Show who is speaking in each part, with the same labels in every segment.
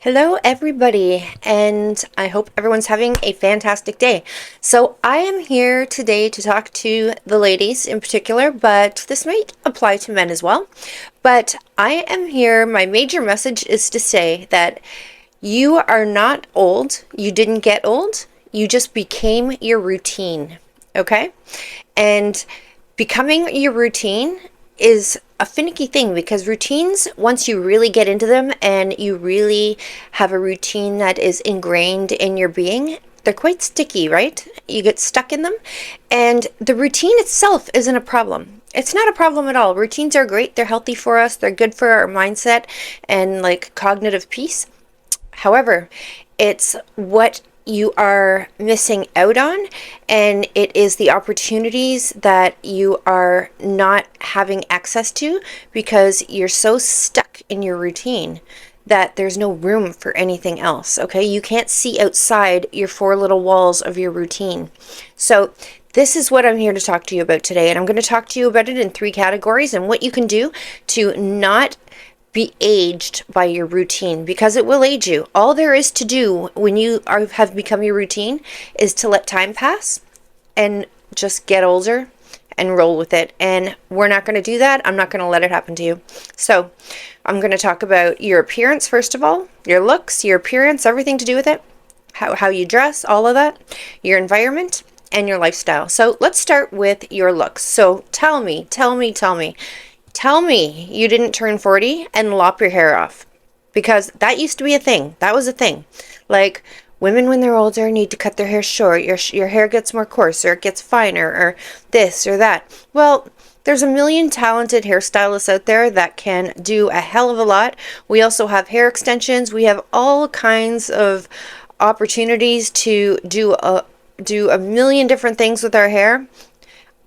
Speaker 1: Hello, everybody, and I hope everyone's having a fantastic day. So, I am here today to talk to the ladies in particular, but this might apply to men as well. But I am here, my major message is to say that you are not old, you didn't get old, you just became your routine, okay? And becoming your routine is a finicky thing because routines, once you really get into them and you really have a routine that is ingrained in your being, they're quite sticky, right? You get stuck in them, and the routine itself isn't a problem. It's not a problem at all. Routines are great. They're healthy for us. They're good for our mindset and like cognitive peace. However, it's what you are missing out on, and it is the opportunities that you are not having access to because you're so stuck in your routine that there's no room for anything else. Okay, you can't see outside your four little walls of your routine. So this is what I'm here to talk to you about today, and I'm going to talk to you about it in three categories and what you can do to not be aged by your routine, because it will age you. All there is to do when you have become your routine is to let time pass and just get older and roll with it. And we're not going to do that. I'm not going to let it happen to you. So I'm going to talk about your appearance, first of all, your looks, your appearance, everything to do with it, how you dress, all of that, your environment, and your lifestyle. So let's start with your looks. So tell me you didn't turn 40 and lop your hair off, because that used to be a thing. That was a thing. Like, women when they're older need to cut their hair short. Your hair gets more coarse, or it gets finer, or this or that. Well, there's a million talented hairstylists out there that can do a hell of a lot. We also have hair extensions. We have all kinds of opportunities to do a million different things with our hair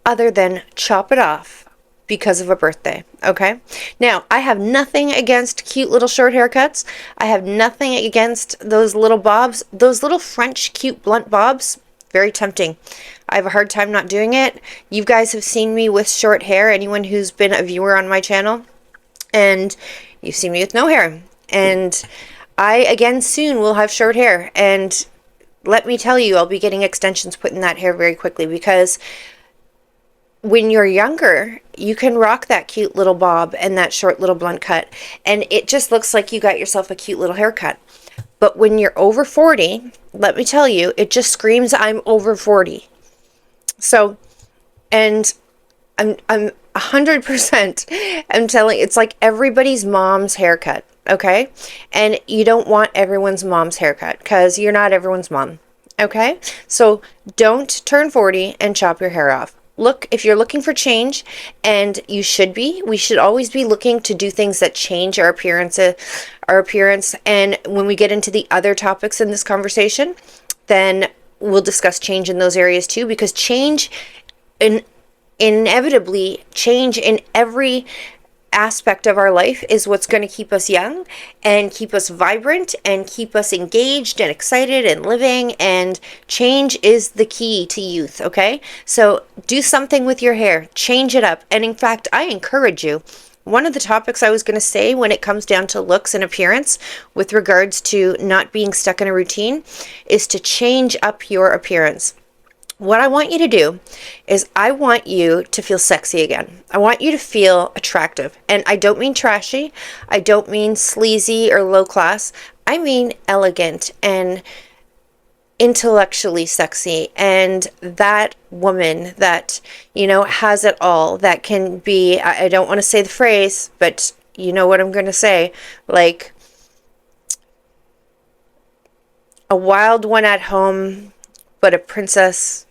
Speaker 1: other than chop it off because of a birthday. Okay, now I have nothing against cute little short haircuts. I have nothing against those little bobs, those little French cute blunt bobs. Very tempting. I have a hard time not doing it. You guys have seen me with short hair, anyone who's been a viewer on my channel, and you've seen me with no hair. And I again soon will have short hair, and let me tell you, I'll be getting extensions put in that hair very quickly, because when you're younger, you can rock that cute little bob and that short little blunt cut, and it just looks like you got yourself a cute little haircut. But when you're over 40, let me tell you, it just screams, I'm over 40. So, and I'm 100%, I'm telling, it's like everybody's mom's haircut, okay? And you don't want everyone's mom's haircut, because you're not everyone's mom, okay? So don't turn 40 and chop your hair off. Look, if you're looking for change, and we should always be looking to do things that change our appearance. And when we get into the other topics in this conversation, then we'll discuss change in those areas too, because inevitably change in every aspect of our life is what's going to keep us young and keep us vibrant and keep us engaged and excited and living, and change is the key to youth. Okay, so do something with your hair, change it up. And in fact, I encourage you, one of the topics I was going to say when it comes down to looks and appearance with regards to not being stuck in a routine is to change up your appearance. What I want you to do is I want you to feel sexy again. I want you to feel attractive. And I don't mean trashy. I don't mean sleazy or low class. I mean elegant and intellectually sexy. And that woman that, has it all, that can be, I don't want to say the phrase, but you know what I'm going to say, like a wild one at home, but a princess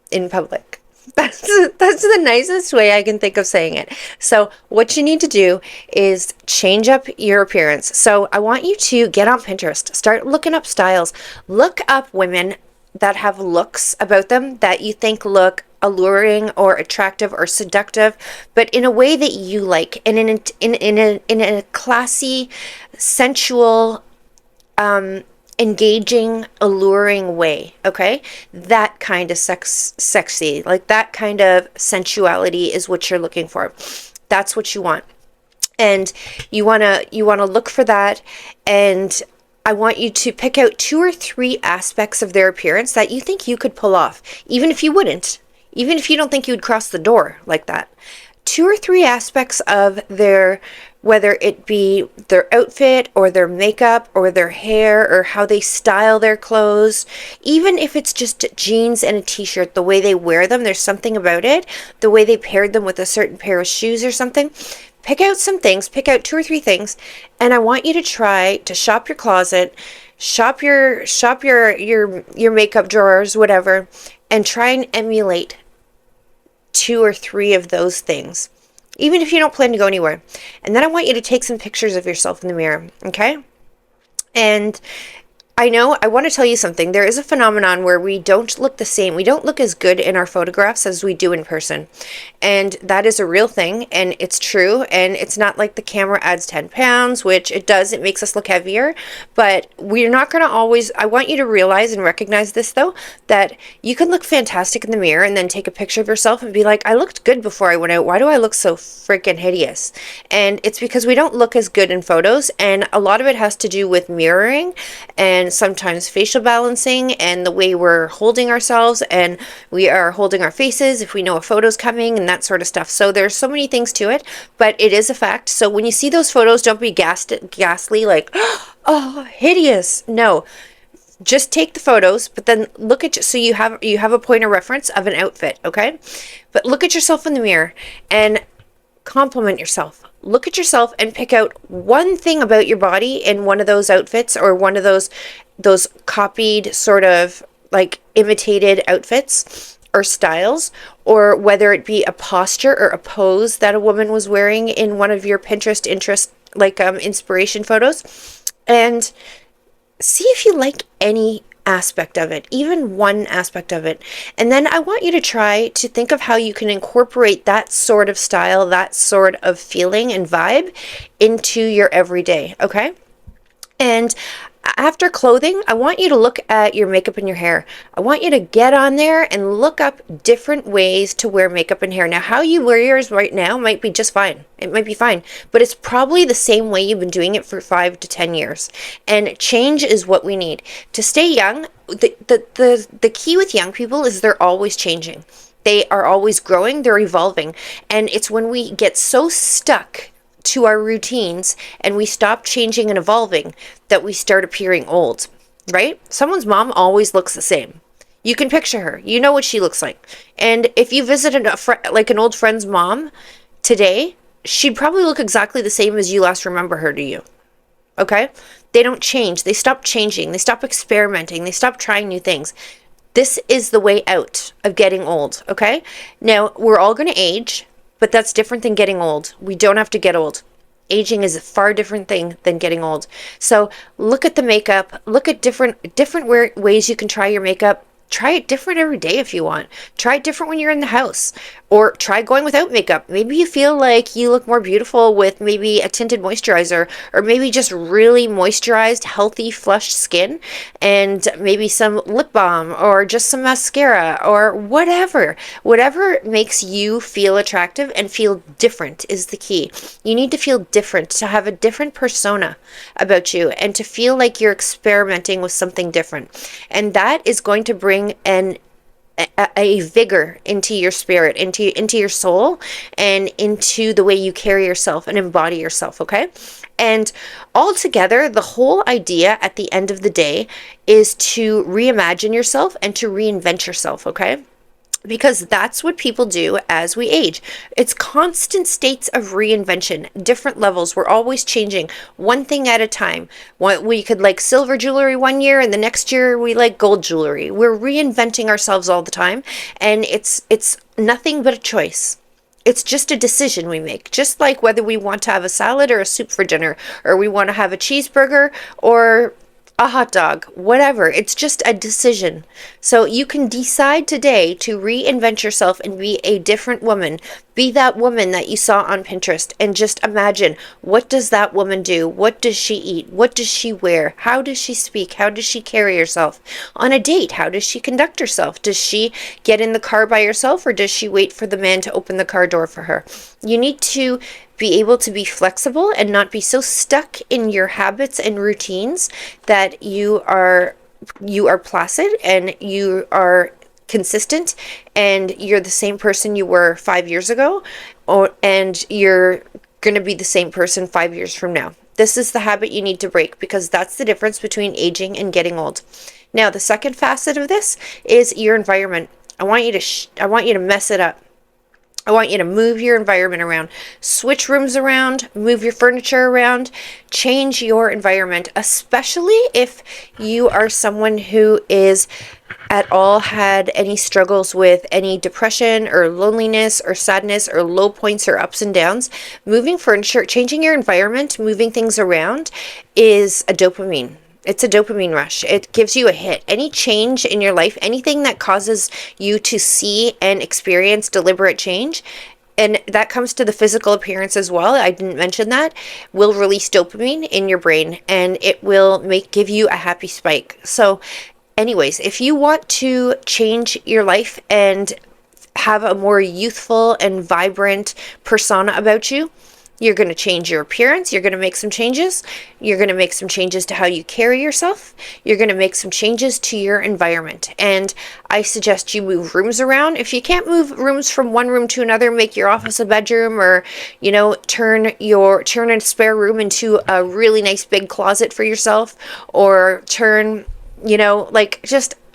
Speaker 1: in public. That's the nicest way I can think of saying it. So what you need to do is change up your appearance. So I want you to get on Pinterest, start looking up styles, look up women that have looks about them that you think look alluring or attractive or seductive, but in a way that you like, and in a classy, sensual, engaging, alluring way. Okay, that kind of sexy, like that kind of sensuality is what you're looking for. That's what you want. And you want to look for that, and I want you to pick out 2 or 3 aspects of their appearance that you think you could pull off, even if you wouldn't, even if you don't think you'd cross the door like that. 2 or 3 aspects of their, whether it be their outfit or their makeup or their hair or how they style their clothes, even if it's just jeans and a t-shirt, the way they wear them, there's something about it, the way they paired them with a certain pair of shoes or something. Pick out some things, pick out 2 or 3 things, and I want you to try to shop your closet, shop your makeup drawers, whatever, and try and emulate 2 or 3 of those things, even if you don't plan to go anywhere. And then I want you to take some pictures of yourself in the mirror, okay? And I want to tell you something. There is a phenomenon where we don't look the same. We don't look as good in our photographs as we do in person. And that is a real thing, and it's true. And it's not like the camera adds 10 pounds, which it does. It makes us look heavier. But we're not going to always, I want you to realize and recognize this, though, that you can look fantastic in the mirror and then take a picture of yourself and be like, I looked good before I went out. Why do I look so freaking hideous? And it's because we don't look as good in photos. And a lot of it has to do with mirroring and sometimes facial balancing and the way we're holding ourselves, and we are holding our faces if we know a photo's coming and that sort of stuff. So there's so many things to it, but it is a fact. So when you see those photos, don't be ghastly like, oh, hideous. No, just take the photos, but then look at, so you have a point of reference of an outfit, okay? But look at yourself in the mirror and compliment yourself. Look at yourself and pick out one thing about your body in one of those outfits or one of those copied, sort of like imitated outfits or styles, or whether it be a posture or a pose that a woman was wearing in one of your Pinterest inspiration photos, and see if you like any aspect of it, even one aspect of it. And then I want you to try to think of how you can incorporate that sort of style, that sort of feeling and vibe into your everyday, okay? And after clothing, I want you to look at your makeup and your hair. I want you to get on there and look up different ways to wear makeup and hair. Now, how you wear yours right now might be just fine. It might be fine, but it's probably the same way you've been doing it for 5 to 10 years. And change is what we need. To stay young, the key with young people is they're always changing. They are always growing, they're evolving. And it's when we get so stuck to our routines and we stop changing and evolving that we start appearing old, right? Someone's mom always looks the same. You can picture her. You know what she looks like. And if you visited an old friend's mom today, she'd probably look exactly the same as you last remember her to you. Okay? They don't change. They stop changing. They stop experimenting. They stop trying new things. This is the way out of getting old, okay? Now, we're all going to age, but that's different than getting old. We don't have to get old. Aging is a far different thing than getting old. So look at the makeup. Look at different ways you can try your makeup. Try it different every day if you want. Try it different when you're in the house. Or try going without makeup. Maybe you feel like you look more beautiful with maybe a tinted moisturizer, or maybe just really moisturized, healthy, flushed skin, and maybe some lip balm, or just some mascara, or whatever. Whatever makes you feel attractive and feel different is the key. You need to feel different, to have a different persona about you, and to feel like you're experimenting with something different. And that is going to bring a vigor into your spirit, into your soul, and into the way you carry yourself and embody yourself, okay? And altogether, the whole idea at the end of the day is to reimagine yourself and to reinvent yourself, okay? Because that's what people do as we age. It's constant states of reinvention, different levels. We're always changing, one thing at a time. We could like silver jewelry one year, and the next year we like gold jewelry. We're reinventing ourselves all the time, and it's nothing but a choice. It's just a decision we make, just like whether we want to have a salad or a soup for dinner, or we want to have a cheeseburger or a hot dog, whatever. It's just a decision. So you can decide today to reinvent yourself and be a different woman. Be that woman that you saw on Pinterest, and just imagine, what does that woman do? What does she eat? What does she wear? How does she speak? How does she carry herself? On a date, how does she conduct herself? Does she get in the car by herself, or does she wait for the man to open the car door for her? You need to be able to be flexible and not be so stuck in your habits and routines that you are placid and you are consistent and you're the same person you were 5 years ago, and you're going to be the same person 5 years from now. This is the habit you need to break, because that's the difference between aging and getting old. Now, the second facet of this is your environment. I want you to mess it up. I want you to move your environment around, switch rooms around, move your furniture around, change your environment, especially if you are someone who is at all had any struggles with any depression or loneliness or sadness or low points or ups and downs. Moving furniture, changing your environment, moving things around is a dopamine. It's a dopamine rush. It gives you a hit. Any change in your life, anything that causes you to see and experience deliberate change, and that comes to the physical appearance as well, I didn't mention that, will release dopamine in your brain, and it will give you a happy spike. So anyways, if you want to change your life and have a more youthful and vibrant persona about you, you're going to change your appearance. You're going to make some changes. You're going to make some changes to how you carry yourself. You're going to make some changes to your environment. And I suggest you move rooms around. If you can't move rooms from one room to another, make your office a bedroom, or, turn a spare room into a really nice big closet for yourself, or just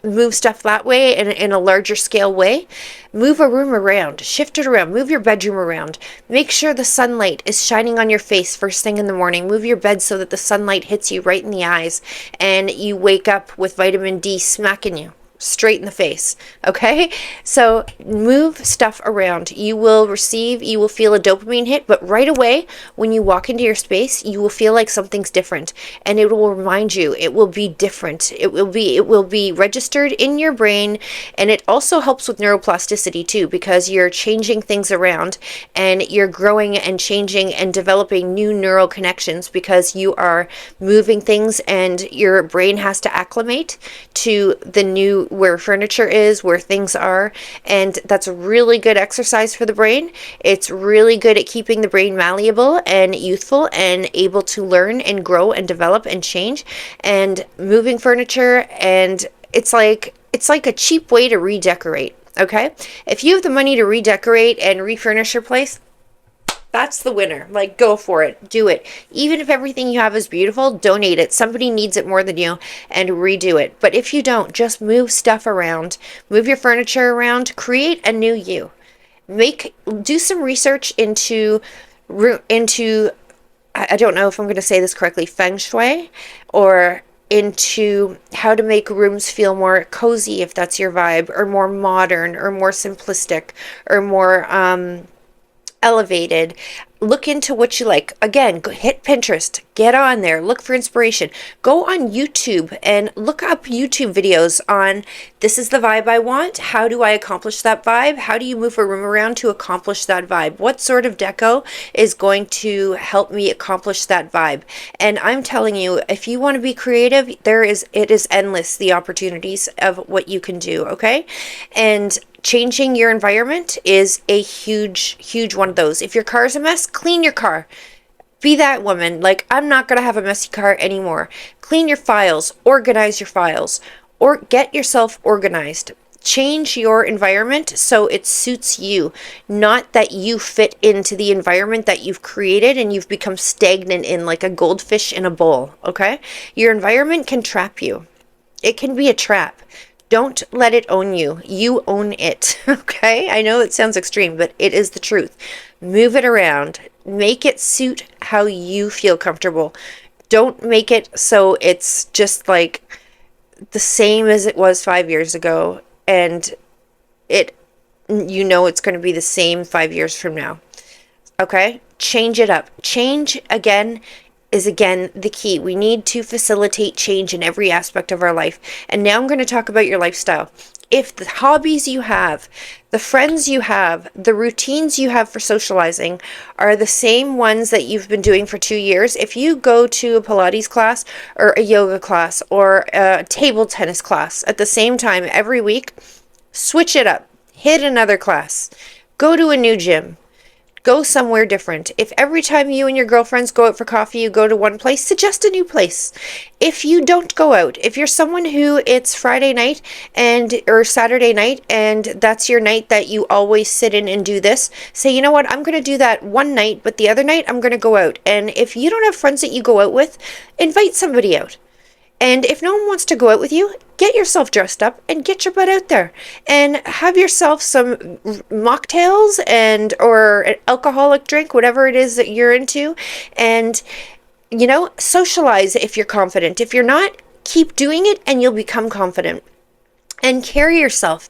Speaker 1: move stuff that way in a larger scale way. Move a room around, shift it around, move your bedroom around. Make sure the sunlight is shining on your face first thing in the morning. Move your bed so that the sunlight hits you right in the eyes and you wake up with vitamin D smacking you straight in the face. Okay? So move stuff around. You will feel a dopamine hit, but right away when you walk into your space, you will feel like something's different, and it will remind you it will be different. It will be registered in your brain, and it also helps with neuroplasticity too, because you're changing things around and you're growing and changing and developing new neural connections because you are moving things, and your brain has to acclimate to the new, where furniture is, where things are, and that's a really good exercise for the brain. It's really good at keeping the brain malleable and youthful and able to learn and grow and develop and change. And moving furniture, and it's like a cheap way to redecorate. Okay? If you have the money to redecorate and refurnish your place, that's the winner. Like, go for it. Do it. Even if everything you have is beautiful, donate it. Somebody needs it more than you, and redo it. But if you don't, just move stuff around. Move your furniture around. Create a new you. Do some research into I don't know if I'm going to say this correctly, feng shui, or into how to make rooms feel more cozy if that's your vibe, or more modern, or more simplistic, or more elevated. Look into what you like. Again, go hit Pinterest, get on there, look for inspiration. Go on YouTube and look up YouTube videos on, this is the vibe I want. How do I accomplish that vibe? How do you move a room around to accomplish that vibe? What sort of deco is going to help me accomplish that vibe? And I'm telling you, if you want to be creative, it is endless, the opportunities of what you can do, okay? And changing your environment is a huge, huge one of those. If your car's a mess, clean your car. Be that woman. Like, I'm not going to have a messy car anymore. Clean your files. Organize your files. Or get yourself organized. Change your environment so it suits you. Not that you fit into the environment that you've created and you've become stagnant in, like a goldfish in a bowl. Okay? Your environment can trap you. It can be a trap. Don't let it own you. You own it, okay? I know it sounds extreme, but it is the truth. Move it around. Make it suit how you feel comfortable. Don't make it so it's just like the same as it was 5 years ago, and it's going to be the same 5 years from now, okay? Change it up. Change is again the key. We need to facilitate change in every aspect of our life. And now I'm going to talk about your lifestyle. If the hobbies you have, the friends you have, the routines you have for socializing are the same ones that you've been doing for 2 years, if you go to a Pilates class or a yoga class or a table tennis class at the same time every week, switch it up. Hit another class. Go to a new gym. Go somewhere different. If every time you and your girlfriends go out for coffee, you go to one place, suggest a new place. If you don't go out, if you're someone who it's Friday night or Saturday night and that's your night that you always sit in and do this, say, you know what, I'm going to do that one night, but the other night I'm going to go out. And if you don't have friends that you go out with, invite somebody out. And if no one wants to go out with you, get yourself dressed up and get your butt out there and have yourself some mocktails or an alcoholic drink, whatever it is that you're into, and socialize if you're confident. If you're not, keep doing it and you'll become confident. And carry yourself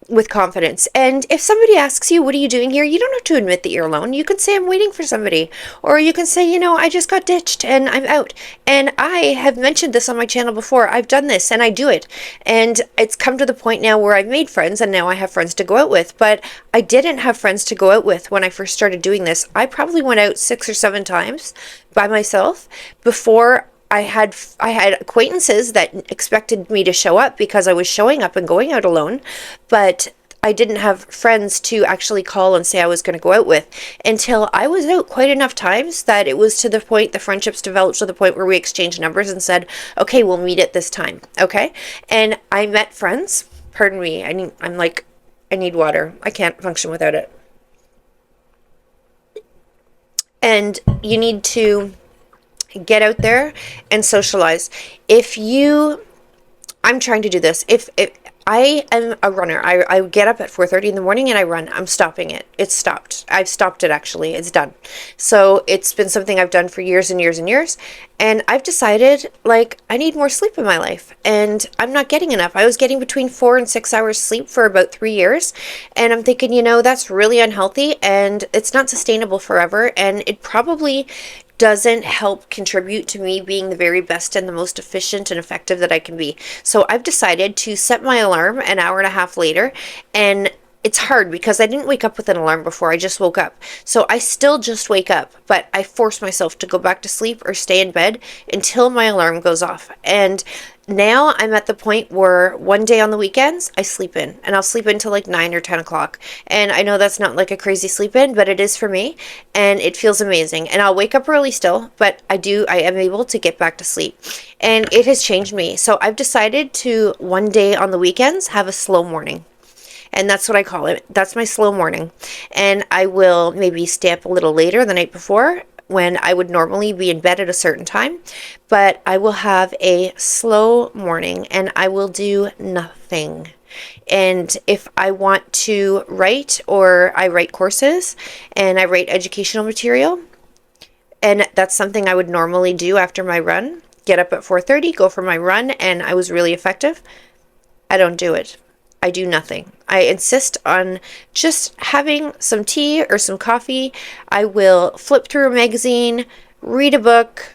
Speaker 1: with confidence. And if somebody asks you, what are you doing here? You don't have to admit that you're alone. You can say, I'm waiting for somebody. Or you can say, I just got ditched and I'm out. And I have mentioned this on my channel before. I've done this and I do it. And it's come to the point now where I've made friends and now I have friends to go out with. But I didn't have friends to go out with when I first started doing this. I probably went out 6 or 7 times by myself before I had acquaintances that expected me to show up because I was showing up and going out alone, but I didn't have friends to actually call and say I was going to go out with until I was out quite enough times that it was to the point, the friendships developed to the point where we exchanged numbers and said, okay, we'll meet at this time. Okay. And I met friends. Pardon me. I need water. I can't function without it. And you need to get out there and socialize. I'm trying to do this. If I am a runner, I get up at 4:30 in the morning and I run. I'm stopping it. It's stopped. I've stopped it actually. It's done. So it's been something I've done for years and years and years. And I've decided I need more sleep in my life and I'm not getting enough. I was getting between 4 and 6 hours sleep for about 3 years. And I'm thinking, that's really unhealthy and it's not sustainable forever. And it probably doesn't help contribute to me being the very best and the most efficient and effective that I can be. So I've decided to set my alarm an hour and a half later, and it's hard because I didn't wake up with an alarm before. I just woke up. So I still just wake up, but I force myself to go back to sleep or stay in bed until my alarm goes off. And now I'm at the point where one day on the weekends, I sleep in and I'll sleep until 9 or 10 o'clock. And I know that's not a crazy sleep in, but it is for me and it feels amazing. And I'll wake up early still, but I am able to get back to sleep and it has changed me. So I've decided to one day on the weekends have a slow morning. And that's what I call it. That's my slow morning. And I will maybe stay up a little later the night before when I would normally be in bed at a certain time. But I will have a slow morning and I will do nothing. And if I want to write, or I write courses and I write educational material, and that's something I would normally do after my run, get up at 4:30, go for my run, and I was really effective, I don't do it. I do nothing. I insist on just having some tea or some coffee. I will flip through a magazine, read a book,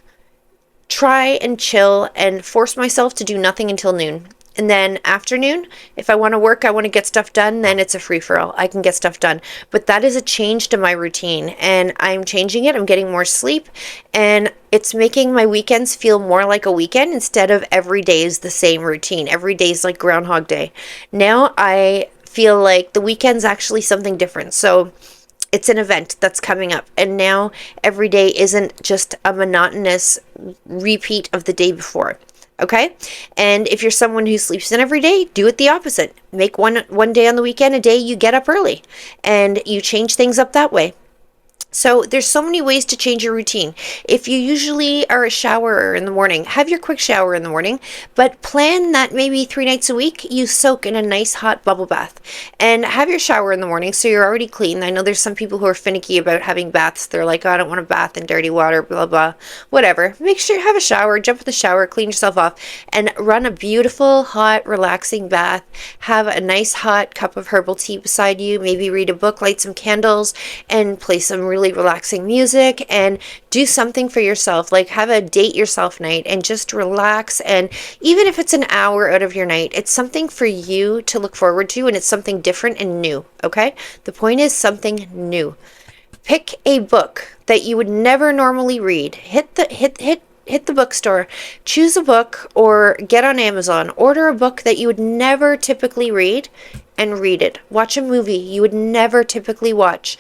Speaker 1: try and chill, and force myself to do nothing until noon. And then afternoon, if I want to work, I want to get stuff done, then it's a free-for-all. I can get stuff done. But that is a change to my routine, and I'm changing it. I'm getting more sleep, and it's making my weekends feel more like a weekend instead of every day is the same routine. Every day is like Groundhog Day. Now I feel like the weekend's actually something different. So it's an event that's coming up, and now every day isn't just a monotonous repeat of the day before. Okay? And if you're someone who sleeps in every day, do it the opposite. Make one day on the weekend a day you get up early, and you change things up that way. So there's so many ways to change your routine. If you usually are a showerer in the morning, have your quick shower in the morning, but plan that maybe 3 nights a week you soak in a nice hot bubble bath and have your shower in the morning so you're already clean. I know there's some people who are finicky about having baths. They're like, oh, I don't want to bath in dirty water, blah, blah, whatever. Make sure you have a shower, jump in the shower, clean yourself off, and run a beautiful, hot, relaxing bath. Have a nice hot cup of herbal tea beside you, maybe read a book, light some candles, and play some really relaxing music and do something for yourself, like have a date yourself night and just relax. And even if it's an hour out of your night, it's something for you to look forward to, and it's something different and new. Okay, the point is something new. Pick a book that you would never normally read. Hit the bookstore, choose a book, or get on Amazon, order a book that you would never typically read and read it. Watch a movie you would never typically watch.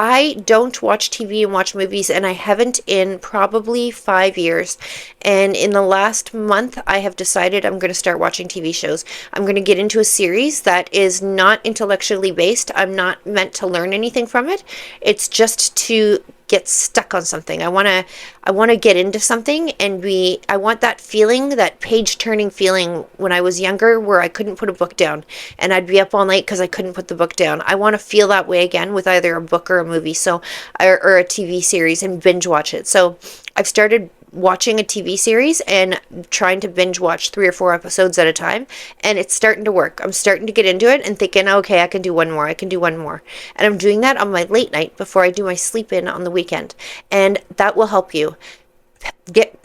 Speaker 1: I don't watch TV and watch movies, and I haven't in probably 5 years. And in the last month, I have decided I'm going to start watching TV shows. I'm going to get into a series that is not intellectually based. I'm not meant to learn anything from it. It's just to get stuck on something. I want to get into something and I want that feeling, that page turning feeling when I was younger where I couldn't put a book down and I'd be up all night because I couldn't put the book down. I want to feel that way again with either a book or a movie, or a TV series, and binge watch it. So I've started watching a TV series and trying to binge watch 3 or 4 episodes at a time, and it's starting to work. I'm starting to get into it and thinking, okay, I can do one more, and I'm doing that on my late night before I do my sleep in on the weekend, and that will help you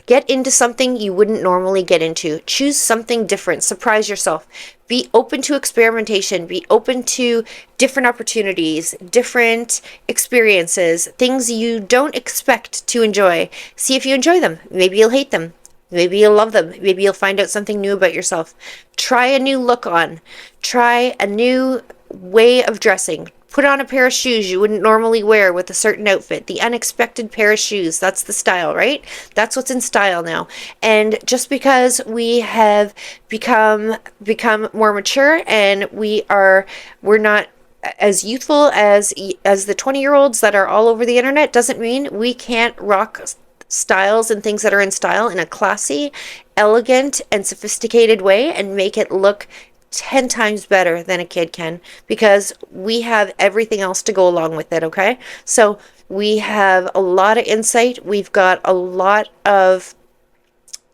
Speaker 1: get into something you wouldn't normally get into. Choose something different. Surprise yourself. Be open to experimentation. Be open to different opportunities, different experiences, things you don't expect to enjoy. See if you enjoy them. Maybe you'll hate them. Maybe you'll love them. Maybe you'll find out something new about yourself. Try a new look on. Try a new way of dressing. Put on a pair of shoes you wouldn't normally wear with a certain outfit. The unexpected pair of shoes. That's the style, right? That's what's in style now. And just because we have become more mature and we're not as youthful as the 20-year-olds that are all over the internet doesn't mean we can't rock styles and things that are in style in a classy, elegant, and sophisticated way and make it look 10 times better than a kid can, because we have everything else to go along with it. Okay, so we have a lot of insight, we've got a lot of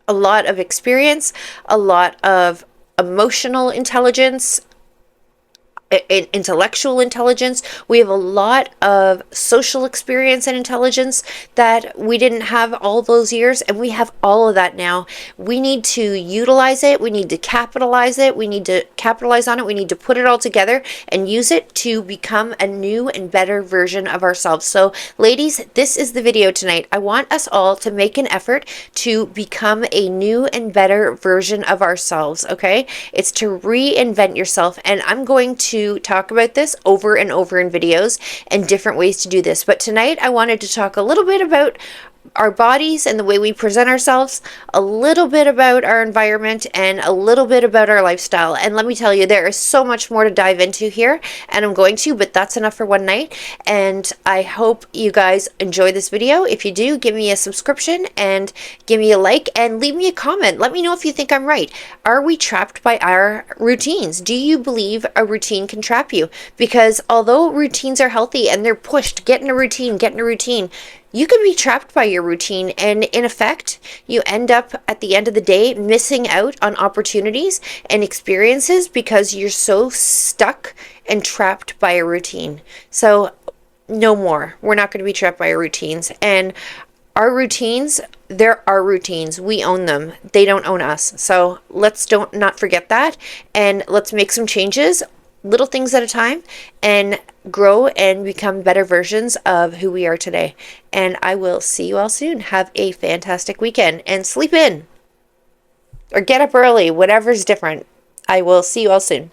Speaker 1: experience, a lot of emotional intelligence, intellectual intelligence. We have a lot of social experience and intelligence that we didn't have all those years, and we have all of that now. We need to utilize it. We need to capitalize it. We need to capitalize on it. We need to put it all together and use it to become a new and better version of ourselves. So ladies, this is the video tonight. I want us all to make an effort to become a new and better version of ourselves. Okay, it's to reinvent yourself, and I'm going to talk about this over and over in videos and different ways to do this. But tonight I wanted to talk a little bit about our bodies and the way we present ourselves, a little bit about our environment, and a little bit about our lifestyle. And let me tell you, there is so much more to dive into here, and I'm going to, but that's enough for one night. And I hope you guys enjoy this video. If you do, give me a subscription and give me a like and leave me a comment. Let me know if you think I'm right. Are we trapped by our routines? Do you believe a routine can trap you? Because although routines are healthy and they're pushed, get in a routine, you can be trapped by your routine, and in effect, you end up at the end of the day missing out on opportunities and experiences because you're so stuck and trapped by a routine. So no more. We're not going to be trapped by our routines. And our routines, they're our routines. We own them. They don't own us. So let's not forget that, and let's make some changes, little things at a time, and grow and become better versions of who we are today. And I will see you all soon. Have a fantastic weekend and sleep in or get up early, whatever's different. I will see you all soon.